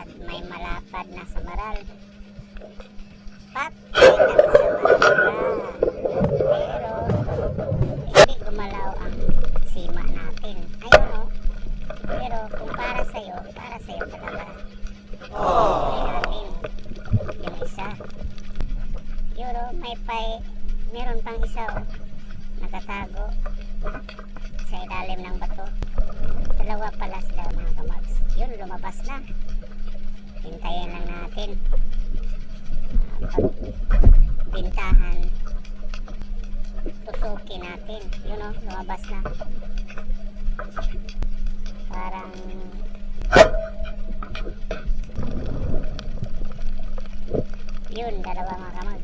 at may malapad na samaral. Patay lang sa malapad. Pero hindi gumalaw ang sima natin. Ayun o. Pero kung para sa'yo talaga. Huli natin yung isa. Yun o, meron pang isa o. Nakatago sa ilalim ng bato. Dalawa pala sila mga kamags. Yun, lumabas na. Hintayin lang natin pagbintahan, tusukin natin. Yun o, lumabas na. Parang yun, dalawa mga kamags.